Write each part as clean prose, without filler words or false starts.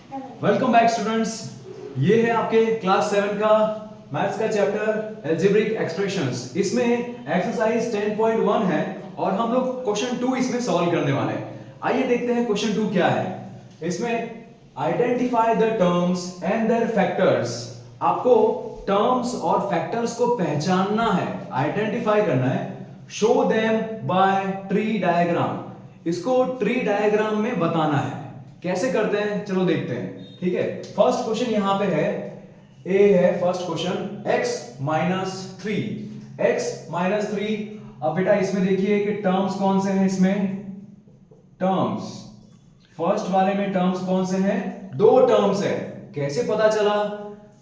Welcome back students. ये है आपके क्लास 7 का मैथ्स का चैप्टर अलजेब्रिक एक्सप्रेशंस। इसमें एक्सरसाइज 10.1 है और हम लोग क्वेश्चन 2 इसमें सॉल्व करने वाले हैं। आइए देखते हैं क्वेश्चन 2 क्या है। इसमें identify the terms and their factors. आपको टर्म्स और फैक्टर्स को पहचानना है, आइडेंटिफाई करना है। Show them by tree diagram. इसको ट्री डायग्राम में बताना है। कैसे करते हैं चलो देखते हैं। ठीक है, फर्स्ट क्वेश्चन यहां पे है, ए है फर्स्ट क्वेश्चन, x माइनस 3। अब बेटा इसमें देखिए कि टर्म्स कौन से हैं। इसमें टर्म्स फर्स्ट वाले में टर्म्स कौन से हैं? दो टर्म्स है। कैसे पता चला?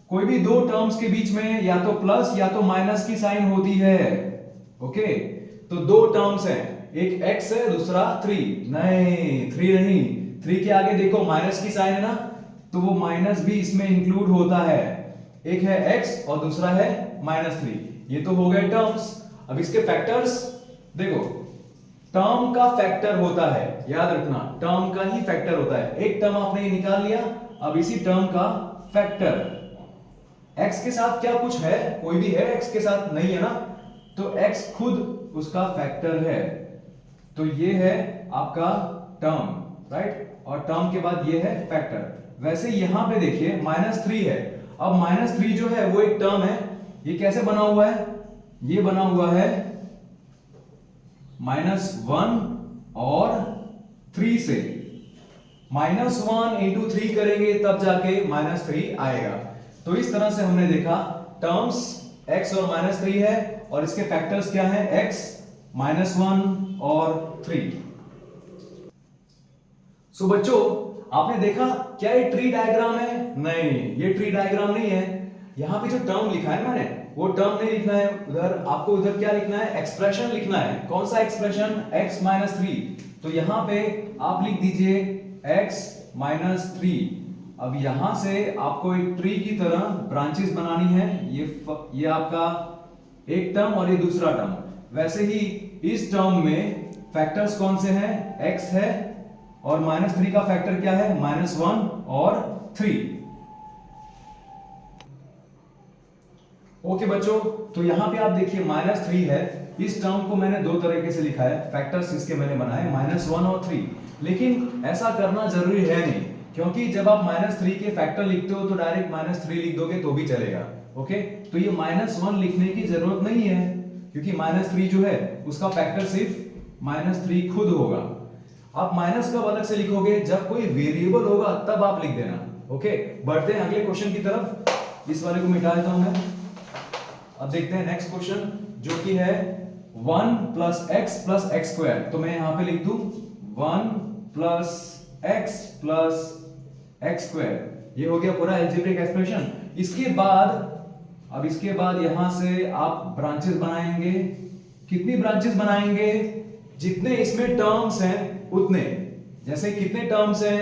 कोई भी दो टर्म्स के बीच में या तो प्लस या तो माइनस की साइन होती है। ओके, तो दो टर्म्स हैं, एक x है दूसरा 3 नहीं, 3 नहीं, 3 के आगे देखो माइनस की साइन है ना, तो वो माइनस भी इसमें इंक्लूड होता है। एक है x और दूसरा है -3। ये तो हो गए टर्म्स। अब इसके फैक्टर्स देखो, टर्म का फैक्टर होता है, याद रखना टर्म का ही फैक्टर होता है। एक टर्म आपने ये निकाल लिया, अब इसी टर्म का फैक्टर x के साथ क्या कुछ है? कोई भी है x के साथ? नहीं है ना, तो x खुद उसका फैक्टर है। तो ये है आपका टर्म, राइट, और टर्म के बाद ये है फैक्टर। वैसे यहां पे देखिए -3 है। अब -3 जो है वो एक टर्म है। ये कैसे बना हुआ है? ये बना हुआ है -1 और 3 से। -1 into 3 करेंगे तब जाके -3 आएगा। तो इस तरह से हमने देखा टर्म्स x और -3 है और इसके फैक्टर्स क्या हैं? x, -1 और 3। सो बच्चों आपने देखा क्या ये ट्री डायग्राम है? नहीं, ये ट्री डायग्राम नहीं है। यहां पे जो टर्म लिखा है मैंने वो टर्म नहीं लिखना है, उधर आपको उधर क्या लिखना है? एक्सप्रेशन लिखना है। कौन सा एक्सप्रेशन? x -3। तो यहां पे आप लिख दीजिए x -3। अब यहां से आपको एक ट्री की तरह ब्रांचेस बनानी है। ये आपका एक टर्म और ये दूसरा टर्म। वैसे ही इस टर्म में फैक्टर्स कौन से हैं? x है और -3 का फैक्टर क्या है? -1 और 3। ओके बच्चों, तो यहां पे आप देखिए -3 है। इस टर्म को मैंने दो तरीके से लिखा है, फैक्टर्स इसके मैंने बनाए -1 और 3। लेकिन ऐसा करना जरूरी है नहीं, क्योंकि जब आप -3 के फैक्टर लिखते हो तो डायरेक्ट -3 लिख दोगे तो भी चलेगा। ओके, तो ये -1 लिखने की जरूरत नहीं है, क्योंकि -3 जो है उसका फैक्टर सिर्फ -3 खुद होगा। आप माइनस कब अलग से लिखोगे? जब कोई वेरिएबल होगा तब आप लिख देना। ओके, बढ़ते हैं अगले क्वेश्चन की तरफ। इस वाले को मिटा देता हूं मैं। अब देखते हैं नेक्स्ट क्वेश्चन, जो कि है 1 + x + x²। तो मैं यहां पे लिख दूं 1 + x + x²। ये हो गया पूरा अलजेब्रिक एक्सप्रेशन। इसके बाद यहां से आप ब्रांचेस बनाएंगे। कितनी ब्रांचेस बनाएंगे? जितने इसमें टर्म्स हैं उतने। जैसे कितने टर्म्स हैं?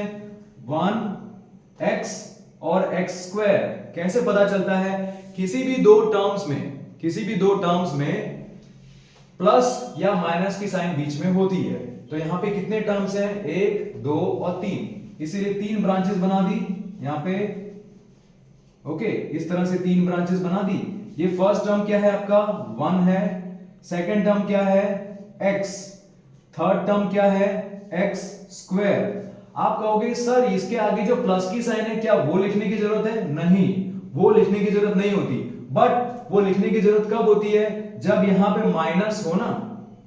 1x और x²। कैसे पता चलता है? किसी भी दो टर्म्स में प्लस या माइनस की साइन बीच में होती है। तो यहां पे कितने टर्म्स हैं? 1, 2 और 3, इसीलिए 3 ब्रांचेस बना दी यहां पे। ओके, इस तरह से 3 ब्रांचेस बना दी। ये फर्स्ट टर्म क्या है आपका? 1 है। सेकंड टर्म क्या है? x। थर्ड टर्म क्या है? x²। आप कहोगे सर इसके आगे जो प्लस की साइन है क्या वो लिखने की जरूरत है? नहीं, वो लिखने की जरूरत नहीं होती। बट वो लिखने की जरूरत कब होती है? जब यहां पे माइनस हो ना,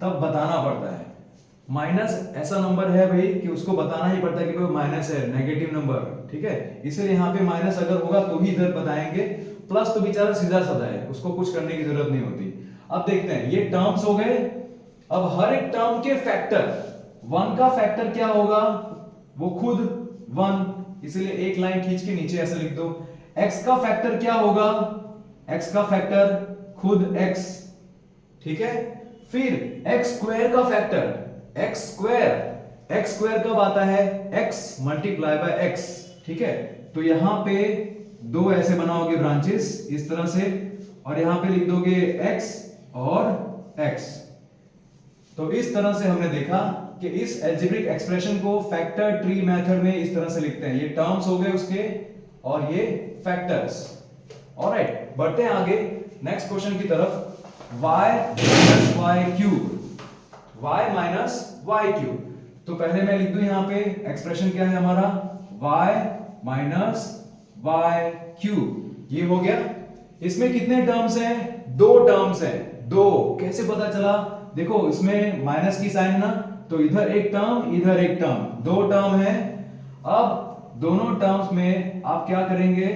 तब बताना पड़ता है। माइनस ऐसा नंबर है भाई कि उसको बताना ही पड़ता है कि भाई माइनस है, नेगेटिव नंबर। ठीक है, इसलिए यहां पे माइनस अगर होगा तो ही इधर बताएंगे। प्लस तो बेचारा सीधा साधा है, उसको कुछ करने की जरूरत नहीं होती। अब देखते हैं, ये टर्म्स हो गए। अब हर एक टर्म के फैक्टर, 1 का फैक्टर क्या होगा? वो खुद 1, इसलिए एक लाइन खींच के नीचे ऐसे लिख दो। x का फैक्टर क्या होगा? x का फैक्टर खुद x। ठीक है, फिर x² का फैक्टर x² कब आता है? x × x। ठीक है, तो यहां पे दो ऐसे बनाओगे ब्रांचेस इस तरह से, और यहां पे लिख दोगे x और x। तो इस तरह से हमने देखा कि इस एल्जेब्रिक एक्सप्रेशन को फैक्टर ट्री मेथड में इस तरह से लिखते हैं। ये टर्म्स हो गए उसके और ये फैक्टर्स। ऑलराइट, बढ़ते हैं आगे नेक्स्ट क्वेश्चन की तरफ। y minus Y cube, y minus Y cube. तो पहले मैं लिख दूं यहां पे एक्सप्रेशन क्या है हमारा, y माइनस वाई क्यूब। ये हो गया। इसमें कितने टर्म्स हैं, दो टर्म्स हैं। दो कैसे पता चला, देखो इसमें माइनस की साइन है ना, तो इधर एक टर्म इधर एक टर्म, दो टर्म है। अब दोनों टर्म्स में आप क्या करेंगे,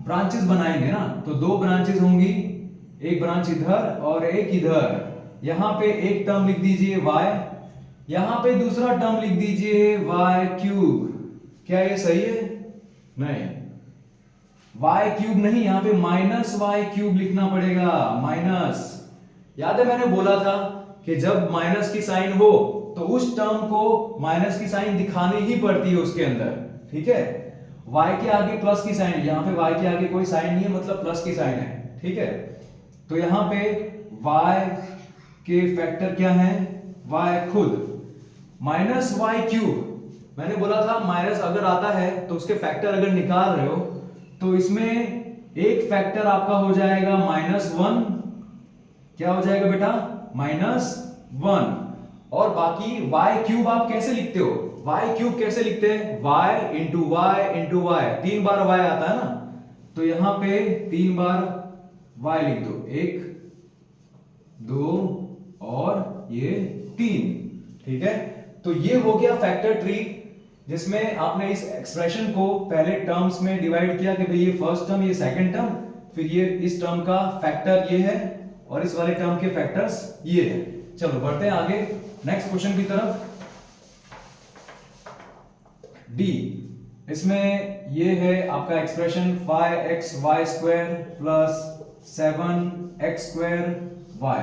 ब्रांचेस बनाएंगे ना, तो दो ब्रांचेस होंगी, एक ब्रांच इधर और एक इधर। यहां पे एक टर्म लिख दीजिए y, यहां पे दूसरा टर्म लिख दीजिए y क्यूब। क्या ये सही है, नहीं, y क्यूब नहीं, यहां पे माइनस वाई क्यूब लिखना पड़ेगा, माइनस। याद है मैंने बोला था कि जब माइनस की साइन हो तो उस टर्म को माइनस की साइन दिखानी ही पड़ती है उसके अंदर, ठीक है। y के आगे प्लस की साइन, यहां पे y के आगे कोई साइन नहीं है, मतलब प्लस की साइन है, ठीक है। तो यहां पे y के फैक्टर क्या है, y खुद, माइनस वाई क्यूब। मैंने बोला था माइनस अगर आता है तो उसके फैक्टर अगर निकाल रहे हो तो इसमें एक फैक्टर आपका हो जाएगा -1, क्या हो जाएगा बेटा, -1। और बाकी y क्यूब आप कैसे लिखते हो, y क्यूब कैसे लिखते हैं, y into Y into Y, 3 बार y आता है ना, तो यहां पे 3 बार y लिख दो, 1 2 और ये 3, ठीक है। तो ये हो गया फैक्टर ट्री, जिसमें आपने इस एक्सप्रेशन को पहले टर्म्स में डिवाइड किया कि भाई ये फर्स्ट टर्म, ये सेकंड टर्म, फिर ये इस टर्म का फैक्टर ये है और इस वाले टर्म के फैक्टर्स ये है। चलो बढ़ते हैं आगे नेक्स्ट क्वेश्चन की तरफ। डी, इसमें ये है आपका एक्सप्रेशन 5xy² प्लस 7x²y।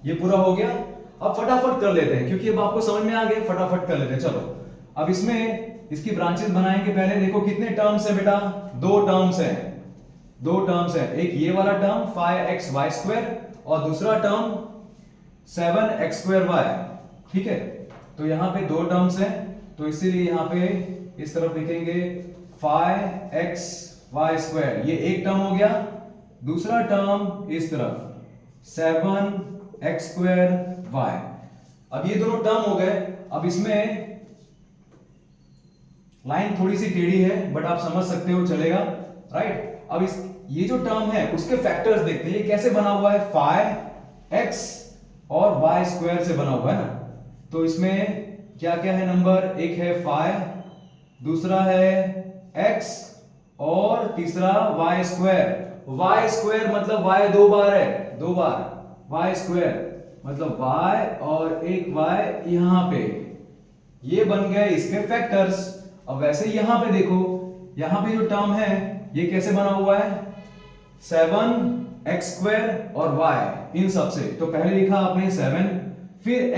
ये पूरा हो गया। अब फटाफट कर लेते हैं क्योंकि अब आपको समझ में आ गया, फटाफट कर लेते हैं। चलो अब इसमें इसकी ब्रांचेस बनाएंगे। पहले देखो कितने टर्म्स है बेटा, दो टर्म्स है, दो टर्म्स है। एक ये वाला टर्म 5xy² और दूसरा टर्म 7x²y, ठीक है। तो यहां पे दो टर्म्स हैं, तो इसीलिए यहां पे इस तरफ लिखेंगे 5xy², ये एक टर्म हो गया। दूसरा टर्म इस तरफ 7x²y। अब ये दोनों टर्म हो गए। अब इसमें लाइन थोड़ी सी टेढ़ी है बट आप समझ सकते हो, चलेगा, राइट। अब इस ये जो टर्म है उसके फैक्टर्स देखते हैं, ये कैसे बना हुआ है, 5x और y² से बना हुआ है ना। तो इसमें क्या क्या है नंबर, एक है 5, दूसरा है x और तीसरा y² मतलब y दो बार है, दो बार, y² मतलब y और एक y यहां पे, ये बन गए इसके फैक्टर्स। अब वैसे यहां पे देखो, यहां पे जो टर्म है ये कैसे बना हुआ है, 7x² और y, इन सब से। तो पहले लिखा आपने 7, फिर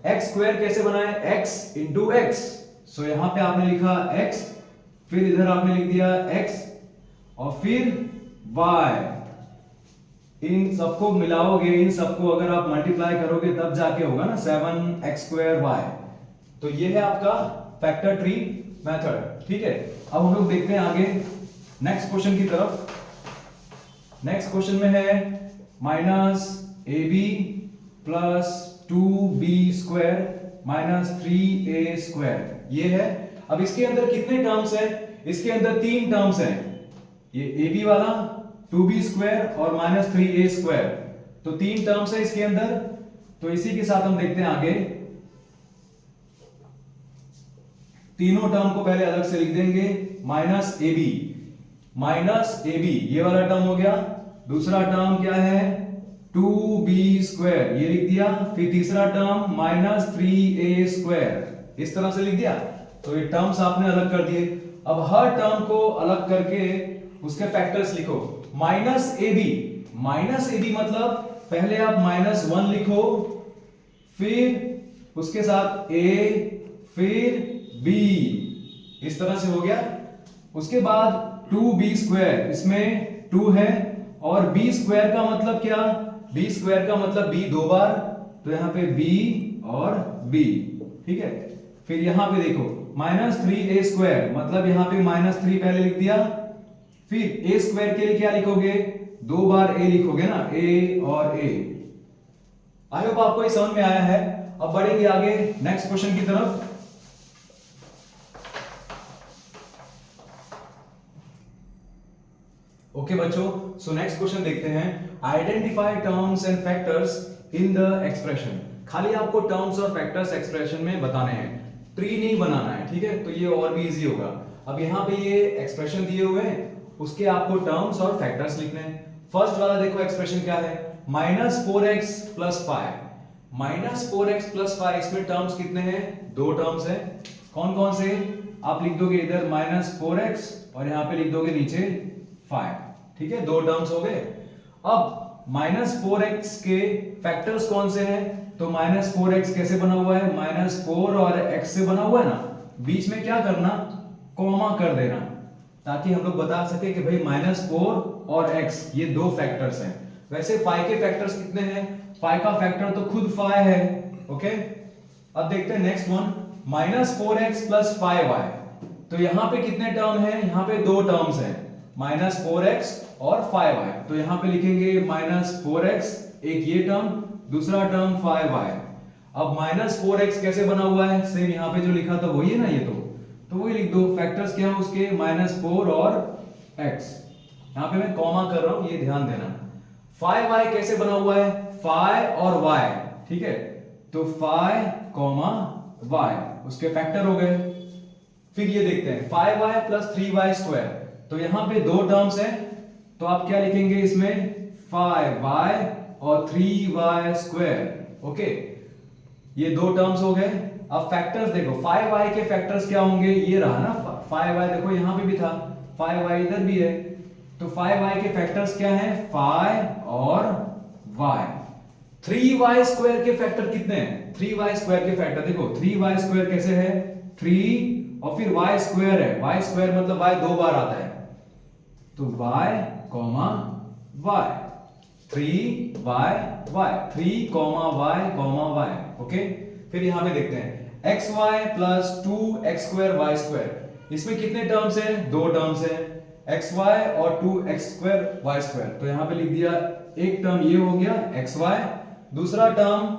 x² कैसे बना है, x इंटू एक्स। सो यहां पे आपने लिखा x, फिर इधर आपने लिख दिया x और फिर y। इन सबको मिलाओगे, इन सबको अगर आप मल्टीप्लाई करोगे तब जाके होगा ना 7x²y। तो ये है आपका फैक्टर ट्री मेथड, ठीक है। अब हम लोग देखते हैं आगे नेक्स्ट क्वेश्चन की तरफ। नेक्स्ट क्वेश्चन में है -ab plus 2b² minus 3a², ये है। अब इसके अंदर कितने टर्म्स हैं, इसके अंदर 3 टर्म्स हैं, ये ab वाला, 2b² और माइनस 3a²। तो 3 टर्म्स है इसके अंदर। तो इसी के साथ हम देखते हैं आगे, तीनों टर्म को पहले अलग से लिख देंगे, -ab, ये वाला टर्म हो गया। दूसरा टर्म क्या है, 2b², ये लिख दिया। फिर तीसरा टर्म -3a², इस तरह से लिख दिया। तो ये टर्म्स आपने अलग कर दिए। अब हर टर्म को अलग करके उसके फैक्टर्स लिखो। -ab मतलब पहले आप -1 लिखो, फिर उसके साथ a, फिर b, इस तरह से हो गया। उसके बाद 2b², इसमें 2 है और b² का मतलब क्या, b² का मतलब b दो बार, तो यहां पे b और b, ठीक है। फिर यहां पे देखो -3a² मतलब यहां पे -3 पहले लिख दिया, फिर a² के लिए क्या लिखोगे, 2 बार a लिखोगे ना, a और a। आई होप आपको ये समझ में आया है। अब बढ़ेंगे आगे नेक्स्ट क्वेश्चन की तरफ। ओके बच्चों, सो नेक्स्ट क्वेश्चन देखते हैं। Identify terms and factors in the expression. खाली आपको टर्म्स और फैक्टर्स एक्सप्रेशन में बताने हैं, ट्री नहीं बनाना है, ठीक है। तो ये और भी इजी होगा। अब यहाँ पे ये एक्सप्रेशन दिए हुए हैं, उसके आपको टर्म्स और फैक्टर्स लिखने हैं। फर्स्ट वाला देखो एक्सप्रेशन क्या है, -4x + 5। -4x + 5, इसमें टर्म्स कितने हैं, 2 टर्म्स हैं। कौन कौन से, आप लिख दोगे इधर -4x और यहां पे लिख दोगे नीचे 5, ठीक है, 2 टर्म्स हो गए। अब -4x के फैक्टर्स कौन से हैं, तो -4x कैसे बना हुआ है, -4 और x से बना हुआ है ना, बीच में क्या करना, कॉमा कर देना, ताकि हम लोग बता सके कि भाई -4 और x ये 2 फैक्टर्स हैं। वैसे 5 के फैक्टर्स कितने हैं, 5 का फैक्टर तो खुद 5 है, ओके। अब देखते हैं नेक्स्ट वन, -4x + 5y। तो यहां पे कितने टर्म हैं, यहां पे 2 टर्म्स हैं, -4x और 5y। तो यहां पे लिखेंगे -4x, एक ये टर्म, दूसरा टर्म 5y। अब -4x कैसे बना हुआ है, सेम यहां पे जो लिखा था वही है ना, ये तो वही लिख दो। फैक्टर्स क्या है उसके, -4 और x। यहां पे मैं कॉमा कर रहा हूं, ये ध्यान देना। 5y कैसे बना हुआ है, 5 और y, ठीक है, तो 5, y उसके फैक्टर हो गए। फिर ये देखते हैं 5y + 3y²। तो यहां पे 2 टर्म्स हैं, तो आप क्या लिखेंगे इसमें, 5y और 3y², ओके। ये 2 टर्म्स हो गए। अब फैक्टर्स देखो, 5y के फैक्टर्स क्या होंगे, ये रहा ना 5y, देखो यहां पे भी था 5y, इधर भी है। तो 5y के फैक्टर्स क्या हैं, 5 और y। 3y² के फैक्टर कितने हैं, 3y² के फैक्टर देखो, 3y² कैसे है, 3 और फिर y² है, y² मतलब y 2 बार आता है, तो y, y, 3y, y, 3, y, okay. फिर यहां पे देखते हैं xy + 2x²y²। इसमें कितने टर्म्स हैं, 2 टर्म्स हैं, xy और 2x²y²। तो यहां पे लिख दिया, एक टर्म ये हो गया xy, दूसरा टर्म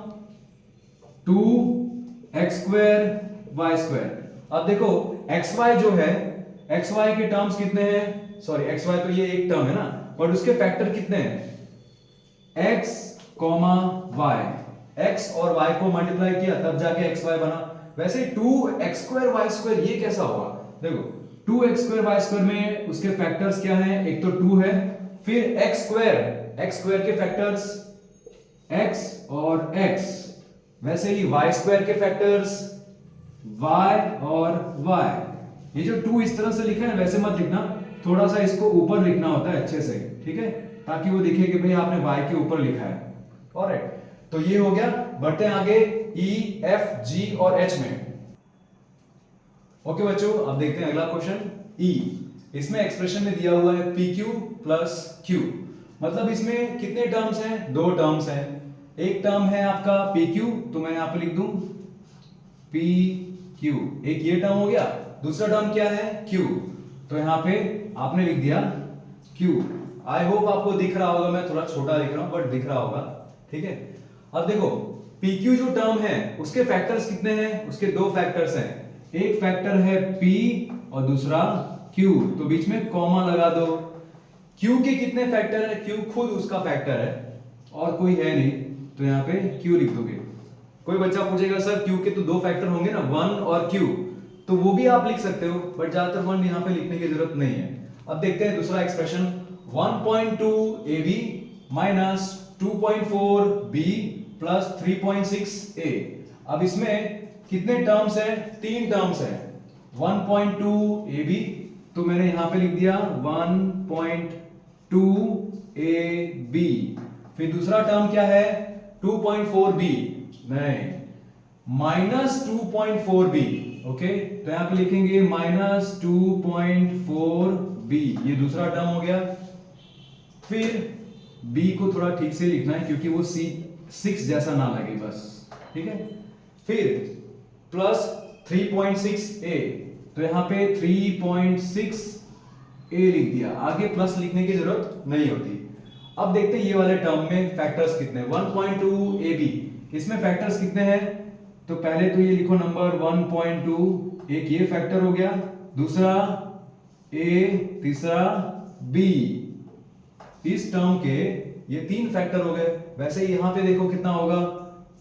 2x²y²। अब देखो xy जो है, xy के टर्म्स कितने हैं, सॉरी xy तो ये एक टर्म है ना, बट उसके फैक्टर कितने हैं, x, y, x और y को मल्टीप्लाई किया तब जाके xy बना। वैसे 2x²y² ये कैसा होगा, देखो 2x²y² में उसके फैक्टर्स क्या हैं, एक तो 2 है, फिर x² के फैक्टर्स x और x, वैसे ही y² के फैक्टर्स y और y। ये जो 2 इस तरह से लिखा है वैसे मत लिखना, थोड़ा सा इसको ऊपर लिखना होता है अच्छे से, ठीक है, ताकि वो दिखे कि भाई आपने y के ऊपर लिखा है। ऑलराइट, तो ये हो गया। बढ़ते हैं आगे E, F, G और H में। ओके बच्चों, अब देखते हैं अगला क्वेश्चन E। इसमें एक्सप्रेशन में दिया हुआ है PQ + Q, मतलब इसमें कितने टर्म्स हैं, 2 टर्म्स हैं। एक टर्म है आपका PQ, तो मैं यहां पे लिख दूं PQ, एक ये टर्म हो गया, दूसरा टर्म क्या है Q, तो यहां पे आपने लिख दिया Q। आई होप आपको दिख रहा होगा, मैं थोड़ा छोटा लिख रहा हूं बट दिख रहा होगा, ठीक है। अब देखो PQ जो टर्म है उसके फैक्टर्स कितने हैं, उसके 2 फैक्टर्स हैं, एक फैक्टर है P और दूसरा Q, तो बीच में कॉमा लगा दो। Q के कितने फैक्टर है, Q खुद उसका फैक्टर है और कोई है नहीं, तो यहां पे Q लिख दोगे। कोई बच्चा पूछेगा सर Q के तो 2 फैक्टर होंगे ना, 1 और Q, तो वो भी आप लिख सकते हो, बट ज्यादातर 1 यहां पे लिखने की जरूरत नहीं है। अब देखते हैं दूसरा एक्सप्रेशन, 1.2 AB - 2.4 B + 3.6 A। अब इसमें कितने टर्म्स हैं, 3 टर्म्स हैं। 1.2 AB, तो मैंने यहां पे लिख दिया 1.2 AB। फिर दूसरा टर्म क्या है, 2.4 B, नहीं, -2.4 B, ओके, तो यहां पे लिखेंगे -2.4 B, ये दूसरा टर्म हो गया। फिर B को थोड़ा ठीक से लिखना है क्योंकि वो 6 जैसा ना लगे, बस, ठीक है। फिर प्लस 3.6a, तो यहाँ पे 3.6a लिख दिया, आगे प्लस लिखने की जरूरत नहीं होती। अब देखते हैं ये वाले टर्म में फैक्टर्स कितने। 1.2ab, इसमें फैक्टर्स कितने हैं? तो पहले तो ये लिखो नंबर 1.2, एक ये फैक्टर हो गया, दूसरा a, तीसरा b, इस टर्म के ये 3 फैक्टर हो गए। वैसे यहां पे देखो कितना होगा,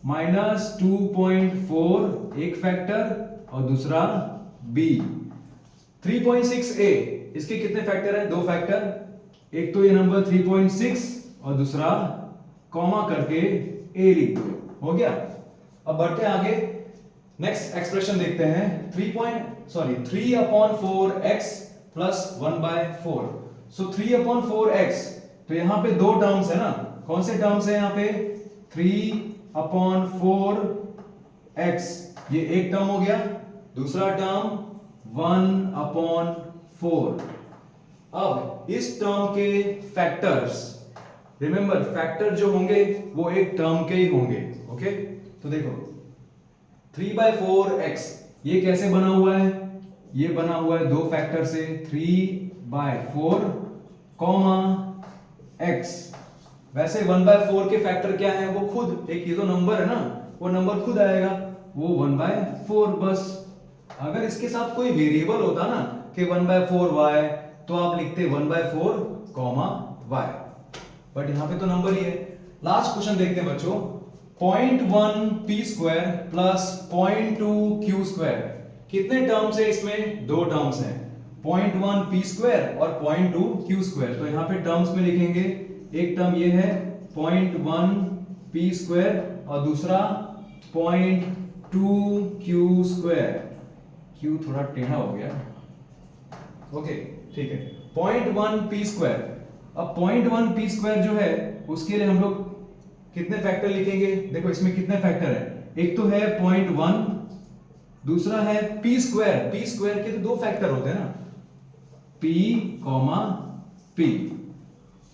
-2.4 एक फैक्टर और दूसरा b। 3.6a, इसके कितने फैक्टर है? 2 फैक्टर, एक तो ये नंबर 3.6 और दूसरा कॉमा करके a लिख दो, हो गया। अब बढ़ते हैं आगे, नेक्स्ट एक्सप्रेशन देखते हैं। 3/4x प्लस 1/4, सो 3/4x, तो यहां पे 2 टर्म्स है ना, कौन से टर्म्स है यहाँ पे? 3/4x, ये एक टर्म हो गया, दूसरा टर्म 1/4। अब इस टर्म के फैक्टर्स, रिमेंबर फैक्टर जो होंगे वो एक टर्म के ही होंगे, ओके। तो देखो 3/4x ये कैसे बना हुआ है? ये बना हुआ है 2 फैक्टर से, 3/4 कॉमा x। वैसे 1/4 के फैक्टर क्या है? वो खुद एक, ये तो नंबर है ना, वो नंबर खुद आएगा, वो 1/4 बस। अगर इसके साथ कोई वेरिएबल होता ना कि 1/4y, तो आप लिखते 1/4 कॉमा y, बट यहां पे तो नंबर ही है। लास्ट क्वेश्चन देखते हैं बच्चों, 0.1p² प्लस 0.2q², कितने टर्म्स है इसमें? 2 टर्म्स हैं, 0.1p² और 0.2q²। तो यहां पे टर्म्स में लिखेंगे, एक टर्म ये है 0.1p² और दूसरा 0.2q²। q थोड़ा टेढ़ा हो गया, ओके ठीक है, 0.1p²। अब 0.1p² जो है उसके लिए हम लोग कितने फैक्टर लिखेंगे? देखो इसमें कितने फैक्टर है, एक तो है 0.1, दूसरा है p²। p² के तो 2 फैक्टर होते हैं ना, p, p,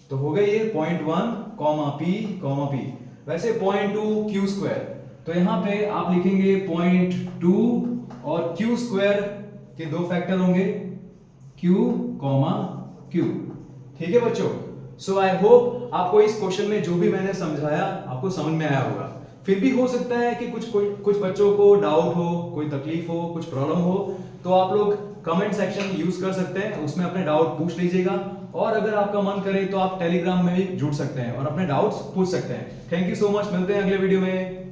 तो हो गए ये 0.1, p, p। वैसे 0.2q², तो यहां पे आप लिखेंगे 0.2 और q² के 2 फैक्टर होंगे, q, q। ठीक है बच्चों, सो आई होप आपको इस क्वेश्चन में जो भी मैंने समझाया आपको समझ में आया होगा। फिर भी हो सकता है कि कुछ बच्चों को डाउट हो, कोई तकलीफ हो, कुछ प्रॉब्लम हो, तो आप लोग कमेंट सेक्शन यूज कर सकते हैं, उसमें अपने डाउट पूछ लीजिएगा। और अगर आपका मन करे तो आप टेलीग्राम में भी जुड़ सकते हैं और अपने डाउट्स पूछ सकते हैं। थैंक यू सो मच, मिलते हैं अगले वीडियो में।